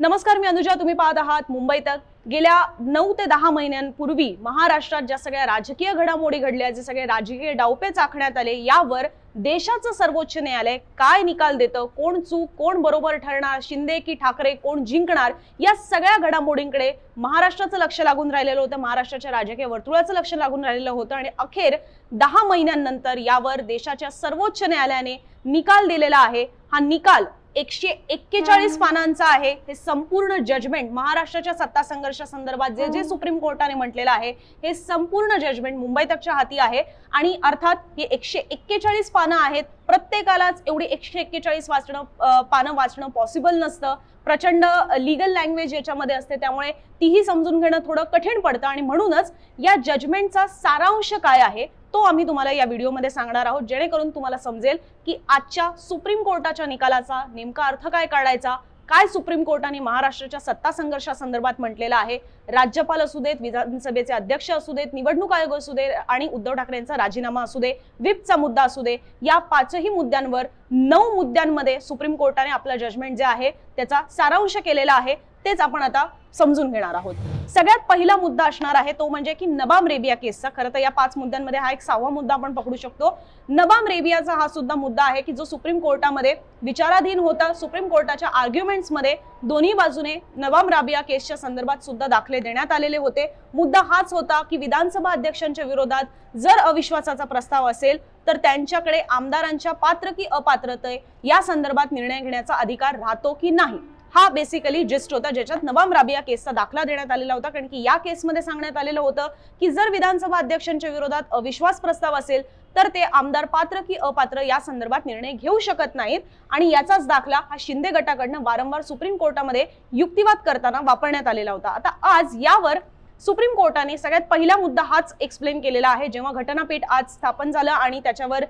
नमस्कार, मी अनुजा. तुम्ही पाहत आहात मुंबई तक. गेल्या 9 ते 10 महिन्यांपूर्वी महाराष्ट्रात ज्या सगळ्या राजकीय घडामोडी घडल्या, जे सगळे राजकीय डावपेच आखण्यात आले, यावर देशाचं सर्वोच्च न्यायालय काय निकाल देतं, कोण चूक कोण बरोबर ठरणार, शिंदे की ठाकरे कोण जिंकणार, या सगळ्या घडामोडींकडे महाराष्ट्राचं लक्ष लागून राहिलेलं होतं, महाराष्ट्राच्या राजकीय वर्तुळाचं लक्ष लागून राहिलेलं होतं. आणि अखेर 10 महिन्यांनंतर यावर देशाच्या सर्वोच्च न्यायालयाने निकाल दिलेला आहे. हा निकाल 141 पानांचा आहे. हे संपूर्ण जजमेंट महाराष्ट्राच्या सत्ता संघर्षासंदर्भात जे जे सुप्रीम कोर्टाने म्हटलेलं आहे, हे संपूर्ण जजमेंट मुंबई तकच्या हाती आहे. आणि अर्थात हे 141 पानं आहेत. प्रत्येकालाच एवढी 141 पानं वाचणं पॉसिबल नसतं. प्रचंड लीगल लँग्वेज याच्यामध्ये असते, त्यामुळे तीही समजून घेणं थोडं कठीण पडतं. आणि म्हणूनच या जजमेंटचा सारांश काय आहे तो आम्ही तुम्हाला या व्हिडिओमध्ये सांगणार आहोत, जेणेकरून तुम्हाला समजेल की आजच्या सुप्रीम कोर्टाच्या निकालाचा नेमका अर्थ काय काढायचा, काय सुप्रीम कोर्टाने महाराष्ट्राच्या सत्ता संघर्षासंदर्भात म्हटलेलं आहे. राज्यपाल असू देत, विधानसभेचे अध्यक्ष असू देत, निवडणूक आयोग असू दे आणि उद्धव ठाकरेंचा राजीनामा असू दे, व्हिपचा मुद्दा असू दे, या 5ही मुद्द्यांवर 9 मुद्द्यांमध्ये सुप्रीम कोर्टाने आपला जजमेंट जे आहे त्याचा सारांश केलेला आहे. तेच आपण आता समजून घेणार आहोत. सगळ्यात पहिला मुद्दा असणार आहे तो म्हणजे की नबाम रेबिया केसचा. खरं तर या 5 मुद्द्यांमध्ये हा एक 6वा मुद्दा आपण पकडू शकतो. नबाम रेबियाचा हा सुद्धा मुद्दा आहे की जो सुप्रीम कोर्टामध्ये विचाराधीन होता. सुप्रीम कोर्टाच्या आर्ग्युमेंट्समध्ये दोन्ही बाजूने नबाम रेबिया केसच्या संदर्भात सुद्धा दाखले देण्यात आलेले होते. मुद्दा हाच होता की विधानसभा अध्यक्षांच्या विरोधात जर अविश्वासाचा प्रस्ताव असेल तर त्यांच्याकडे आमदारांच्या पात्र की अपात्रते या संदर्भात निर्णय घेण्याचा अधिकार राहतो की नाही. हा बेसिकली जिस्ट होता, ज्याच्यात नबाम रेबिया केसचा दाखला देण्यात आलेला होता. कारण की या केसमध्ये सांगण्यात आलेलं होतं की जर विधानसभा अध्यक्षांच्या विरोधात अविश्वास प्रस्ताव असेल तर ते आमदार पात्र की अपात्र या संदर्भात निर्णय घेऊ शकत नाहीत. आणि याचाच दाखला हा शिंदे गटाकडनं वारंवार सुप्रीम कोर्टामध्ये युक्तिवाद करताना वापरण्यात आलेला होता. आता आज यावर सुप्रीम कोर्टाने सगळ्यात पहिला मुद्दा हाच एक्सप्लेन केलेला आहे. जेव्हा घटनापीठ आज स्थापन झालं आणि त्याच्यावर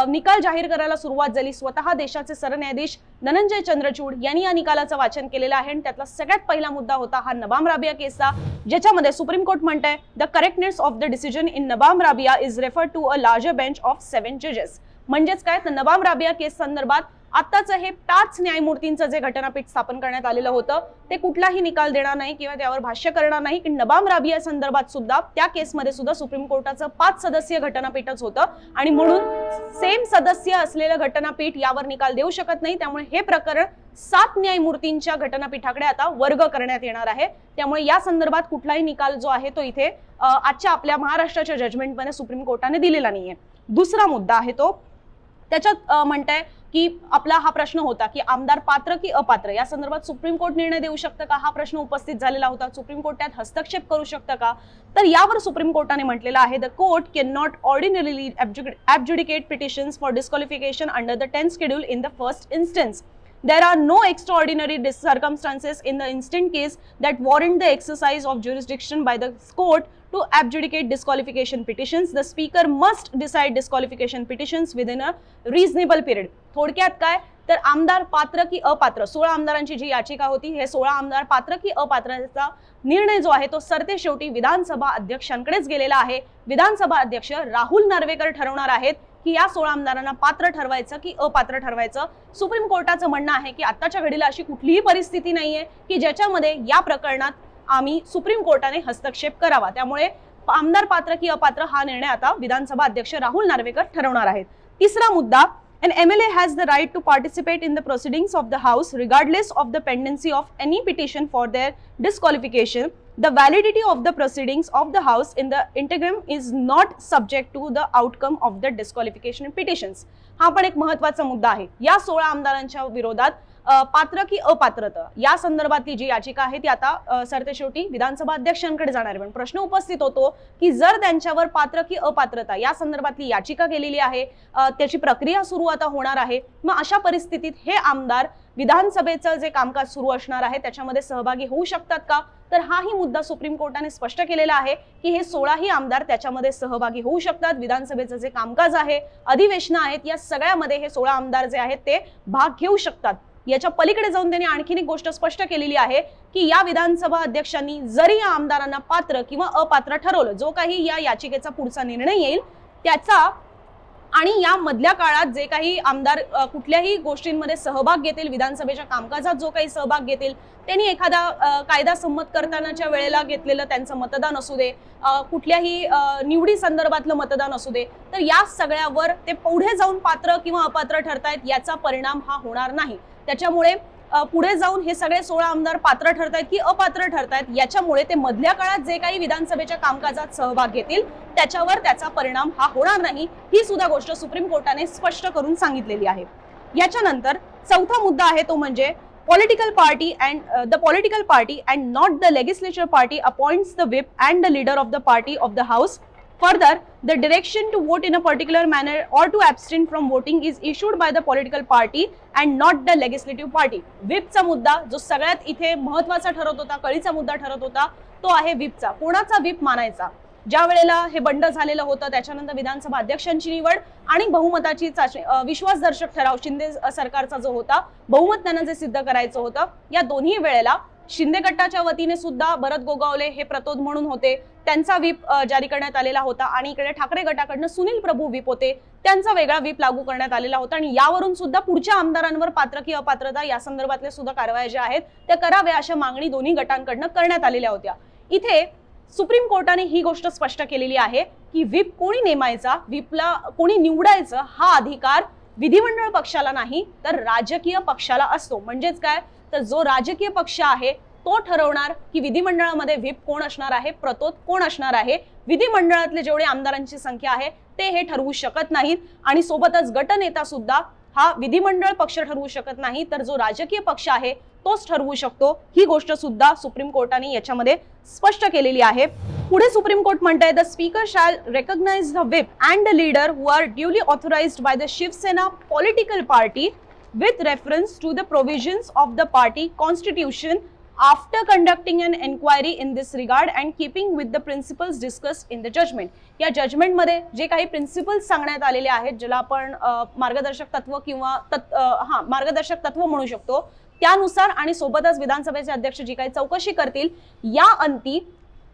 निकाल जाहीर करायला सुरुवात झाली, स्वतः देशाचे सरन्यायाधीश धनंजय चंद्रचूड यांनी या निकालाचं वाचन केलेलं आहे. आणि त्यातला सगळ्यात पहिला मुद्दा होता हा नबाम रेबिया केसचा, ज्याच्यामध्ये सुप्रीम कोर्ट म्हणतंय the correctness of the decision in Nabam Rebia is referred to a larger bench of 7 जजेस. म्हणजेच काय, तर नबाम रेबिया केस संदर्भात आताच हे 5 न्यायमूर्तींचं जे घटनापीठ स्थापन करण्यात आलेलं होतं ते कुठलाही निकाल देणार नाही किंवा त्यावर भाष्य करणार नाही. की नबाम रेबिया संदर्भात सुद्धा त्या केसमध्ये सुद्धा सुप्रीम कोर्टाचं 5 सदस्यीय घटनापीठच होतं आणि म्हणून सेम सदस्य असलेलं घटनापीठ यावर निकाल देऊ शकत नाही. त्यामुळे हे प्रकरण 7 न्यायमूर्तींच्या घटनापीठाकडे आता वर्ग करण्यात येणार आहे. त्यामुळे या संदर्भात कुठलाही निकाल जो आहे तो इथे आजच्या आपल्या महाराष्ट्राच्या जजमेंटमध्ये सुप्रीम कोर्टाने दिलेला नाहीये. दुसरा मुद्दा आहे तो त्याच्यात म्हणताय की आपला हा प्रश्न होता की आमदार पात्र की अपात्र या संदर्भात सुप्रीम कोर्ट निर्णय देऊ शकतं का, हा प्रश्न उपस्थित झालेला होता. सुप्रीम कोर्ट त्यात हस्तक्षेप करू शकतं का, तर यावर सुप्रीम कोर्टाने म्हटलेलं आहे the court can not ordinarily adjudicate petitions for disqualification under the 10th schedule in the first instance. There are no extraordinary circumstances in the instant case that warrant the exercise of jurisdiction by the court to adjudicate disqualification petitions. The speaker must decide disqualification petitions within a reasonable period. थोडक्यात काय, तर आमदार पात्र की अपात्र 16 आमदारांची जी याचिका होती, हे 16 आमदार पात्र की अपात्रचा निर्णय जो आहे तो सरते शेवटी विधानसभा अध्यक्षांकडेच गेलेला आहे. विधानसभा अध्यक्ष राहुल नार्वेकर ठरवणार आहेत की या 16 आमदारांना पात्र ठरवायचं की अपात्र ठरवायचं. सुप्रीम कोर्टाचं म्हणणं आहे की आताच्या घडीला अशी कुठलीही परिस्थिती नाहीये की ज्याच्यामध्ये या प्रकरणात आम्ही सुप्रीम कोर्टाने हस्तक्षेप करावा. त्यामुळे आमदार पात्र की अपात्र हा निर्णय आता विधानसभा अध्यक्ष राहुल नार्वेकर ठरवणार आहेत. तिसरा मुद्दा, an MLA has the right to participate in the proceedings of the House regardless of the pendency of any petition for their disqualification. The validity of the proceedings of the House in the interim is not subject to the outcome of the disqualification petitions. हा पण एक महत्त्वाचा मुद्दा आहे. या 16 आमदारांच्या विरोधात पात्र की अपात्रता या संदर्भातली जी याचिका आहे ती आता सरतेशेवटी विधानसभा अध्यक्षांकडे जाणार आहे. पण प्रश्न उपस्थित होतो की जर त्यांच्यावर पात्र की अपात्रता या संदर्भातली याचिका केलेली आहे, त्याची प्रक्रिया सुरू आता होणार आहे, मग अशा परिस्थितीत हे आमदार विधानसभेचं जे कामकाज सुरू असणार आहे त्याच्यामध्ये सहभागी होऊ शकतात का, तर हाही मुद्दा सुप्रीम कोर्टाने स्पष्ट केलेला आहे की हे 16ही आमदार त्याच्यामध्ये सहभागी होऊ शकतात. विधानसभेचं जे कामकाज आहे, अधिवेशनं आहेत, या सगळ्यामध्ये हे 16 आमदार जे आहेत ते भाग घेऊ शकतात. याच्या पलीकडे जाऊन त्यांनी आणखीन एक गोष्ट स्पष्ट केलेली आहे की या विधानसभा अध्यक्षांनी जरी या आमदारांना पात्र किंवा अपात्र ठरवलं, जो काही या याचिकेचा पुढचा निर्णय येईल त्याचा आणि या मधल्या काळात जे काही आमदार कुठल्याही गोष्टींमध्ये सहभाग घेतील, विधानसभेच्या कामकाजात जो काही सहभाग घेतील, त्यांनी एखादा कायदा संमत करतानाच्या वेळेला घेतलेलं त्यांचं मतदान असू दे, कुठल्याही निवडी संदर्भातलं मतदान असू दे, तर या सगळ्यावर ते पुढे जाऊन पात्र किंवा अपात्र ठरतायत याचा परिणाम हा होणार नाही. त्याच्यामुळे पुढे जाऊन हे सगळे 16 आमदार पात्र ठरतायत की अपात्र ठरतायत याच्यामुळे ते मधल्या काळात जे काही विधानसभेच्या कामकाजात सहभाग घेतील त्याच्यावर त्याचा परिणाम हा होणार नाही, ही सुद्धा गोष्ट सुप्रीम कोर्टाने स्पष्ट करून सांगितलेली आहे. याच्यानंतर चौथा मुद्दा आहे तो म्हणजे political party and not the legislature party appoints the whip and the leader of the party of the house. Further, the direction to vote in a particular manner or to abstain from voting is issued by the political party and not the legislative party. व्हिपचा मुद्दा जो सगळ्यात इथे महत्त्वाचा ठरत होता, कळीचा मुद्दा ठरत होता, तो आहे व्हिपचा. कोणाचा व्हिप मानायचा? ज्या वेळेला हे बंड झालेलं होतं त्याच्यानंतर विधानसभा अध्यक्षांची निवड आणि बहुमताची विश्वासदर्शक ठराव शिंदे सरकारचा जो होता, बहुमत त्यांना जे सिद्ध करायचं होतं, या दोन्ही वेळेला शिंदे गटाच्या वतीने सुद्धा भरत गोगावले हे प्रतोद म्हणून होते, त्यांचा व्हिप जारी करण्यात आलेला होता आणि इकडे ठाकरे गटाकडनं सुनील प्रभू व्हिप होते, त्यांचा वेगळा व्हिप लागू करण्यात आलेला होता आणि यावरून सुद्धा पुढच्या आमदारांवर पात्र की अपात्रता या संदर्भातले सुद्धा कारवाया ज्या आहेत त्या कराव्या अशा मागणी दोन्ही गटांकडनं करण्यात आलेल्या होत्या. इथे सुप्रीम कोर्टाने ही गोष्ट स्पष्ट केलेली आहे की व्हिप कोणी नेमायचा, व्हिपला कोणी निवडायचं हा अधिकार विधिमंडळ पक्षाला नाही तर राजकीय पक्षाला असतो. म्हणजेच काय, तर जो राजकीय पक्ष आहे तो ठरवणार की विधिमंडळामध्ये व्हिप कोण असणार आहे, प्रतोद कोण असणार आहे. विधिमंडळातले जेवढे आमदारांची संख्या आहे ते हे ठरवू शकत नाहीत आणि सोबतच गटनेता सुद्धा हा विधिमंडळ पक्ष ठरवू शकत नाही तर जो राजकीय पक्ष आहे तोच ठरवू शकतो. ही गोष्ट सुद्धा सुप्रीम कोर्टाने याच्यामध्ये स्पष्ट केलेली आहे. पुढे सुप्रीम कोर्ट म्हणतंय the speaker shall recognise the whip and the leader who are duly authorised by the Shiv Sena political party with reference to the provisions of the party constitution after conducting an inquiry in this regard and keeping with the principles discussed in the judgment. या judgement मध्ये जे काही principles सांगण्यात आलेले आहेत, ज्याला आपण मार्गदर्शक तत्व किंवा मार्गदर्शक तत्व म्हणू शकतो, त्यानुसार आणि सोबतच विधानसभेचे अध्यक्ष जी काही चौकशी करतील या अंती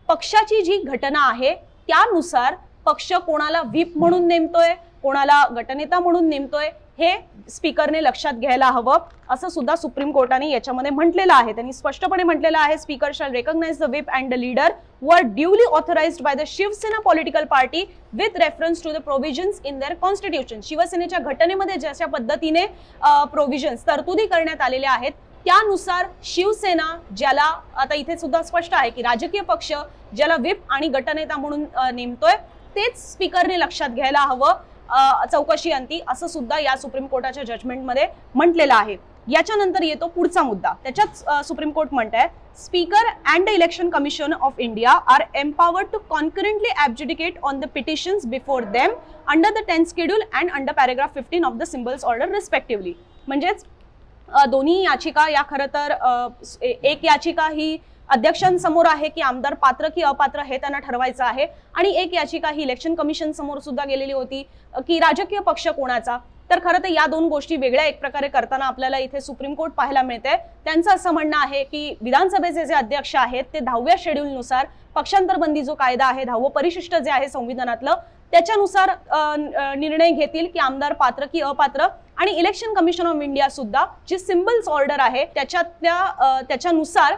पक्षाची जी घटना आहे त्यानुसार पक्ष कोणाला व्हिप म्हणून नेमतोय, कोणाला गटनेता म्हणून नेमतोय हे स्पीकरने लक्षात घ्यायला हवं, असं सुद्धा सुप्रीम कोर्टाने याच्यामध्ये म्हटलेलं आहे. त्यांनी स्पष्टपणे म्हटलेलं आहे speaker shall recognise the whip and the leader who are duly authorised by the Shiv Sena political party with reference to the provisions in their constitution. शिवसेनेच्या घटनेमध्ये जशा पद्धतीने प्रोव्हिजन्स तरतुदी करण्यात आलेल्या आहेत त्यानुसार शिवसेना, ज्याला आता इथे सुद्धा स्पष्ट आहे की राजकीय पक्ष ज्याला व्हिप आणि गटनेता म्हणून नेमतोय तेच स्पीकरने लक्षात घ्यायला हवं चौकशी अंती, असं सुद्धा या सुप्रीम कोर्टाच्या जजमेंटमध्ये म्हटलेलं आहे. याच्यानंतर येतो पुढचा मुद्दा. त्याच्यात सुप्रीम कोर्ट म्हणतंय speaker and the election commission of India are empowered to concurrently adjudicate on the petitions before them under the 10th schedule and under paragraph 15 of the symbols order respectively. म्हणजेच दोन्ही याचिका या खरं तर एक याचिका ही अध्यक्षांसमोर आहे की आमदार पात्र की अपात्र हे त्यांना ठरवायचं आहे आणि एक याचिका ही इलेक्शन कमिशन समोर सुद्धा गेलेली होती की राजकीय पक्ष कोणाचा. तर खरं तर या दोन गोष्टी वेगळ्या एक प्रकारे करताना आपल्याला इथे सुप्रीम कोर्ट पाहायला मिळते. त्यांचं असं म्हणणं आहे की विधानसभेचे जे अध्यक्ष आहेत ते 10व्या शेड्यूलनुसार पक्षांतर बंदी जो कायदा आहे 10वं परिशिष्ट जे आहे संविधानातलं त्याच्यानुसार निर्णय घेतील की आमदार पात्र की अपात्र आणि इलेक्शन कमिशन ऑफ इंडिया सुद्धा जी सिम्बल्स ऑर्डर आहे त्याच्यानुसार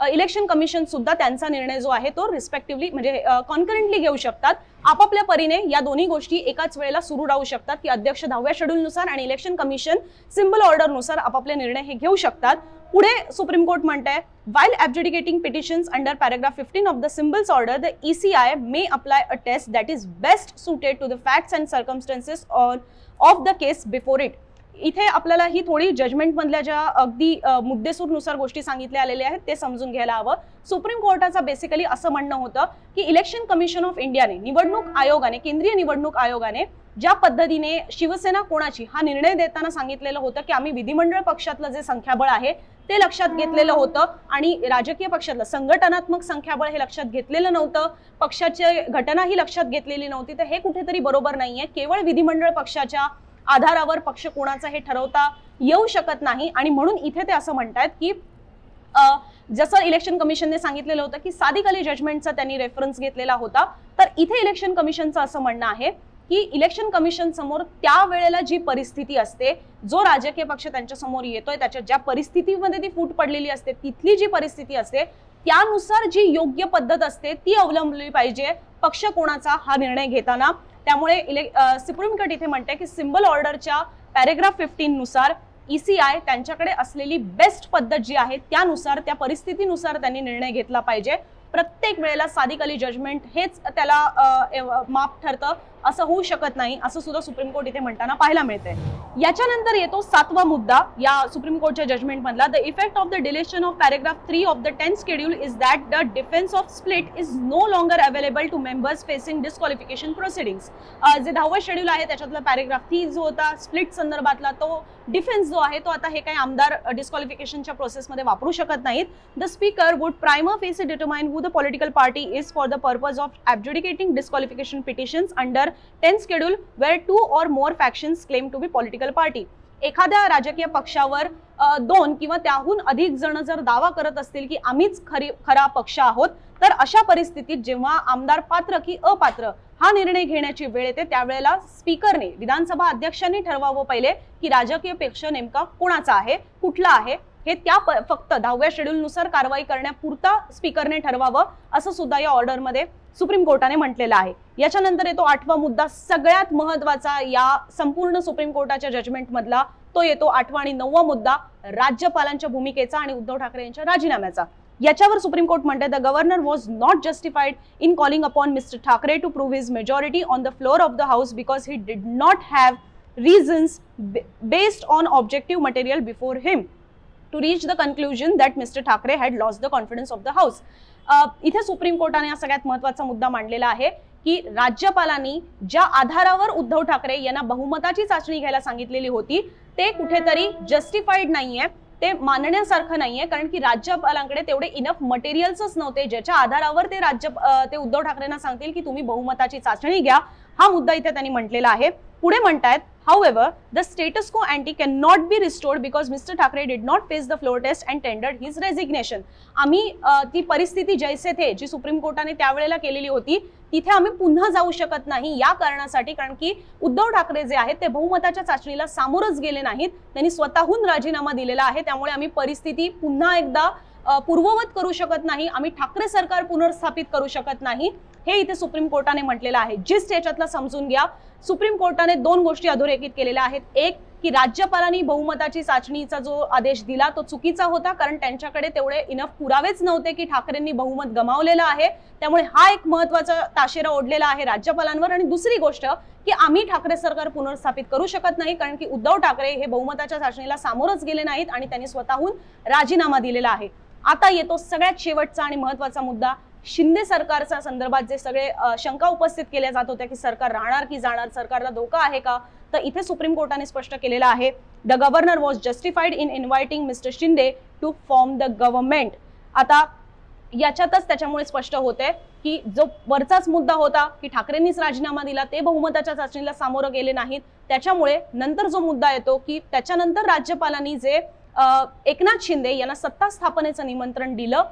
इलेक्शन कमिशन सुद्धा त्यांचा निर्णय जो आहे तो रिस्पेक्टिव्हली म्हणजे कॉन्करंटली घेऊ शकतात. आपापल्या परीने या दोन्ही गोष्टी एकाच वेळेला सुरू राहू शकतात की अध्यक्ष 10व्या शेड्यूलनुसार आणि इलेक्शन कमिशन सिम्बल ऑर्डरनुसार आपापले निर्णय हे घेऊ शकतात. पुढे सुप्रीम कोर्ट म्हणतंय while adjudicating petitions under paragraph 15 of the symbols order, the ECI may apply a test that is best suited to the facts and circumstances of the case before it. इथे आपल्याला ही थोडी judgement मधल्या ज्या अगदी मुद्देसूरनुसार गोष्टी सांगितल्या आलेल्या आहेत ते समजून घ्यायला हवं. सुप्रीम कोर्टाचं बेसिकली असं म्हणणं होतं की इलेक्शन कमिशन ऑफ इंडियाने निवडणूक आयोगाने केंद्रीय निवडणूक आयोगाने ज्या पद्धतीने शिवसेना कोणाची हा निर्णय देताना सांगितलेलं होतं की आम्ही विधिमंडळ पक्षातलं जे संख्याबळ आहे ते लक्षात घेतलेलं होतं आणि राजकीय पक्षातलं संघटनात्मक संख्याबळ हे लक्षात घेतलेलं नव्हतं, पक्षाची घटना ही लक्षात घेतलेली नव्हती. तर हे कुठेतरी बरोबर नाहीये. केवळ विधिमंडळ पक्षाच्या आधारावर पक्ष कोणाचा हे ठरवता येऊ शकत नाही आणि म्हणून इथे ते असं म्हणतात की जसं इलेक्शन कमिशनने सांगितलेलं होतं की सादिक अली जजमेंटचा त्यांनी रेफरन्स घेतलेला होता, तर इथे इलेक्शन कमिशनचं असं म्हणणं आहे की इलेक्शन कमिशन समोर त्यावेळेला जी परिस्थिती असते, जो राजकीय पक्ष त्यांच्या समोर येतोय त्याच्या ज्या परिस्थितीमध्ये ती फूट पडलेली असते, तिथली जी परिस्थिती असते त्यानुसार जी योग्य पद्धत असते ती अवलंबली पाहिजे पक्ष कोणाचा हा निर्णय घेताना. त्यामुळे सुप्रीम कोर्ट इथे म्हणते की सिम्बल ऑर्डरच्या पॅरेग्राफ 15 नुसार ECI त्यांच्याकडे असलेली बेस्ट पद्धत जी आहे त्यानुसार त्या परिस्थितीनुसार त्यांनी निर्णय घेतला पाहिजे. प्रत्येक वेळेला सादिक अली जजमेंट हेच त्याला माप ठरतं असं होऊ शकत नाही, असं सुद्धा सुप्रीम कोर्ट इथे म्हणताना पाहायला मिळतंय. याच्यानंतर येतो 7वा मुद्दा या सुप्रीम कोर्टच्या जजमेंट मधला. The effect of the deletion of paragraph 3 of the 10th schedule is that the defence of split is no longer available to members facing disqualification proceedings. जे 10वं शेड्यूल आहे त्याच्यातला पॅरेग्राफ 3 जो होता स्प्लिट संदर्भातला, तो डिफेन्स जो आहे तो आता हे काही आमदार डिस्क्वालिफिकेशनच्या प्रोसेसमध्ये वापरू शकत नाहीत. The speaker would primer facie determine who the political party is for the purpose of adjudicating disqualification petitions under 10th schedule where 2 or more factions claim to be political party. एखाद्या राजकीय पक्षावर 2 किंवा त्याहून अधिक जण जर दावा करत असतील की आम्हीच खरा पक्ष आहोत, तर अशा परिस्थितीत जेव्हा आमदार पात्र की अपात्र हा निर्णय घेण्याची वेळ येते त्यावेळेला स्पीकरने, विधानसभा अध्यक्षांनी ठरवावं पहिले की राजकीय पक्ष नेमका कोणाचा आहे, कुठला आहे, हे त्या फक्त 10व्या शेड्यूल नुसार कारवाई करण्यापुरता स्पीकरने ठरवावं असं सुद्धा या ऑर्डरमध्ये सुप्रीम कोर्टाने म्हटलेलं आहे. याच्यानंतर येतो 8वा मुद्दा, सगळ्यात महत्वाचा या संपूर्ण सुप्रीम कोर्टाच्या जजमेंट मधला. तो येतो 8वा आणि 9वा मुद्दा, राज्यपालांच्या भूमिकेचा आणि उद्धव ठाकरे यांच्या राजीनाम्याचा. याच्यावर सुप्रीम कोर्ट म्हणते the governor was not justified in calling upon mister Thackeray to prove his majority on the floor of the house because he did not have reasons based on objective material before him to reach the conclusion that Mr. Thackeray had lost the confidence of the House. इथे supreme कोर्टाने हा सगळ्यात महत्त्वाचा मुद्दा मांडलेला आहे की राज्यपालांनी ज्या आधारावर उद्धव ठाकरे यांना बहुमताची चाचणी घ्यायला सांगितलेली होती ते कुठेतरी जस्टिफाईड नाहीये, ते मानण्यासारखं नाहीये, कारण की राज्यपालांकडे तेवढे इनफ मटेरियल्सच नव्हते ज्याच्या आधारावर ते उद्धव ठाकरेंना सांगतील की तुम्ही बहुमताची चाचणी घ्या. हा मुद्दा इथे त्यांनी म्हटलेला आहे. पुढे म्हणतायत however the status quo ante cannot be restored because Mr. Thackeray did not face the floor test and tendered his resignation. आम्ही ती परिस्थिती जैसे थे जी सुप्रीम कोर्टाने त्यावेळेला केलेली होती तिथे आम्ही पुन्हा जाऊ शकत नाही या कारणासाठी, कारण की उद्धव ठाकरे जे आहेत ते बहुमताच्या चाचणीला सामोरच गेले नाहीत, त्यांनी स्वतःहून राजीनामा दिलेला आहे. त्यामुळे आम्ही परिस्थिती पुन्हा एकदा पूर्ववत करू शकत नाही, आम्ही ठाकरे सरकार पुनर्स्थापित करू शकत नाही, हे इथे सुप्रीम कोर्टाने म्हटलेलं आहे. जिस्ट याच्यातला समजून घ्या. सुप्रीम कोर्टाने 2 गोष्टी अधोरेखित केलेल्या आहेत. एक की राज्यपालांनी बहुमताची चाचणीचा जो आदेश दिला तो चुकीचा होता, कारण त्यांच्याकडे तेवढे इनफ पुरावेच नव्हते की ठाकरेंनी बहुमत गमावलेलं आहे. त्यामुळे हा एक महत्त्वाचा ताशेरा ओढलेला आहे राज्यपालांवर. आणि दुसरी गोष्ट की आम्ही ठाकरे सरकार पुनर्स्थापित करू शकत नाही, कारण की उद्धव ठाकरे हे बहुमताच्या चाचणीला सामोरच गेले नाहीत आणि त्यांनी स्वतःहून राजीनामा दिलेला आहे. आता येतो सगळ्यात शेवटचा आणि महत्त्वाचा मुद्दा, शिंदे सरकारच्या संदर्भात जे सगळे शंका उपस्थित केल्या जात होत्या की सरकार राहणार की जाणार, सरकारला धोका आहे का, तर इथे सुप्रीम कोर्टाने स्पष्ट केलेलं आहे the governor was justified in inviting mister Shinde to form the government. आता याच्यातच त्याच्यामुळे स्पष्ट होते की जो वरचाच मुद्दा होता की ठाकरेंनीच राजीनामा दिला, ते बहुमताच्या चाचणीला सामोरं गेले नाहीत, त्याच्यामुळे नंतर जो मुद्दा येतो की त्याच्यानंतर राज्यपालांनी जे एकनाथ शिंदे यांना सत्ता स्थापनेचं निमंत्रण दिलं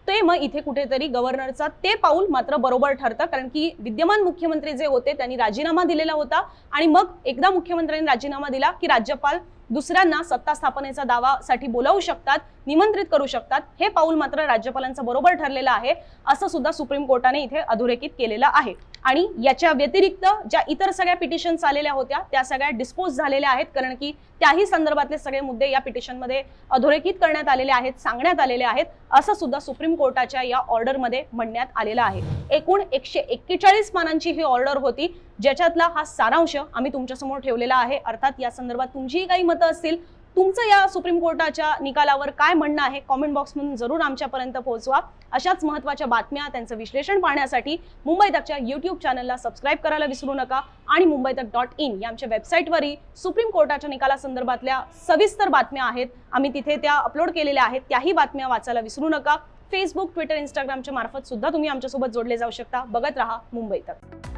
ते मग इथे कुठेतरी गव्हर्नरचा ते पाऊल मात्र बरोबर ठरतं, कारण की विद्यमान मुख्यमंत्री जे होते त्यांनी राजीनामा दिलेला होता आणि मग एकदा मुख्यमंत्र्यांनी राजीनामा दिला की राज्यपाल दुसऱ्यांना सत्ता स्थापनेचा दावासाठी बोलावू शकतात, निमंत्रित करू शकतात. हे पाऊल मात्र राज्यपालांचं बरोबर ठरलेलं आहे असं सुद्धा सुप्रीम कोर्टाने इथे अधोरेखित केलेलं आहे. आणि याच्या व्यतिरिक्त ज्या इतर सगळ्या पिटिशन्स आलेल्या होत्या त्या सगळ्या डिस्पोज झालेल्या आहेत, कारण की त्याही संदर्भातले सगळे मुद्दे या पिटिशनमध्ये अधोरेखित करण्यात आलेले आहेत, सांगण्यात आलेले आहेत, असं सुद्धा सुप्रीम कोर्टाच्या या ऑर्डरमध्ये म्हणण्यात आलेलं आहे. एकूण 141 पानांची ही ऑर्डर होती, ज्याच्यातला हा सारांश आम्ही तुमच्यासमोर ठेवलेला आहे. अर्थात या संदर्भात तुमचीही काही मतं असतील, तुमचं या सुप्रीम कोर्टाच्या निकालावर काय म्हणणं आहे कॉमेंट बॉक्समधून जरूर आमच्यापर्यंत पोहोचवा. अशाच महत्त्वाच्या बातम्या, त्यांचं विश्लेषण पाहण्यासाठी मुंबई तकच्या YouTube चॅनलला सबस्क्राईब करायला विसरू नका आणि mumbaitak.in या आमच्या वेबसाईटवरही सुप्रीम कोर्टाच्या निकालासंदर्भातल्या सविस्तर बातम्या आहेत, आम्ही तिथे त्या अपलोड केलेल्या आहेत, त्याही बातम्या वाचायला विसरू नका. फेसबुक, ट्विटर, इंस्टाग्रामच्या मार्फत सुद्धा तुम्ही आमच्यासोबत जोडले जाऊ शकता. बघत रहा मुंबई तक.